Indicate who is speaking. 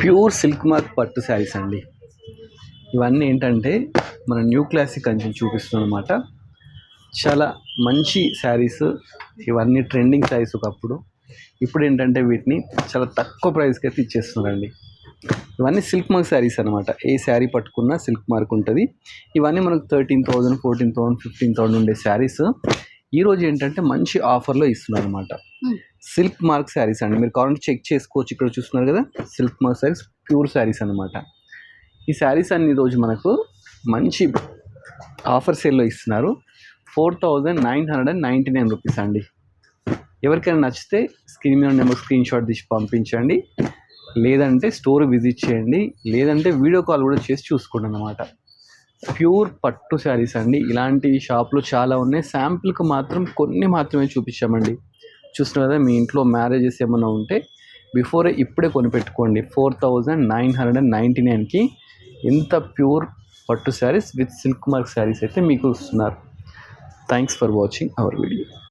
Speaker 1: Pure silk mark పట్టు శారీస్ అండి. ఇవన్నీ ఏంటంటే మన న్యూ క్లాసిక్ అని చూపిస్తుంది అనమాట. చాలా మంచి శారీస్, ఇవన్నీ ట్రెండింగ్ శారీస్ ఒకప్పుడు. ఇప్పుడు ఏంటంటే వీటిని చాలా తక్కువ ప్రైస్కి అయితే ఇచ్చేస్తున్నారండి. ఇవన్నీ సిల్క్ మార్క్ శారీస్ అనమాట. ఏ శారీ పట్టుకున్నా సిల్క్ మార్క్ ఉంటుంది. ఇవన్నీ మనకు 13,000, 14,000, 15,000 ఉండే శారీస్ ఈరోజు ఏంటంటే మంచి ఆఫర్లో ఇస్తున్నారు అనమాట. సిల్క్ మార్క్ శారీస్ అండి. మీరు కావాలంటే చెక్ చేసుకోవచ్చు. ఇక్కడ చూస్తున్నారు కదా, silk mark saris, pure saris అనమాట. ఈ శారీస్ అన్ని ఈరోజు మనకు మంచి ఆఫర్ సేల్లో ఇస్తున్నారు. 4,999 రూపీస్ అండి. ఎవరికైనా నచ్చితే స్క్రీన్ మీద నెంబర్ స్క్రీన్ షాట్ తీసి పంపించండి, లేదంటే స్టోర్ విజిట్ చేయండి, లేదంటే వీడియో కాల్ కూడా చేసి చూసుకోండి అన్నమాట. ప్యూర్ పట్టు శారీస్ అండి. ఇలాంటి షాప్లు చాలా ఉన్నాయి. శాంపుల్కి మాత్రం కొన్ని మాత్రమే చూపించామండి. చూస్తున్నారు కదా, మీ ఇంట్లో మ్యారేజెస్ ఏమైనా ఉంటే ఇప్పుడే కొనిపెట్టుకోండి. 4,999కి ఇంత ప్యూర్ పట్టు saris with silk mark saris అయితే మీకు ఇస్తున్నారు. Thanks for watching our video.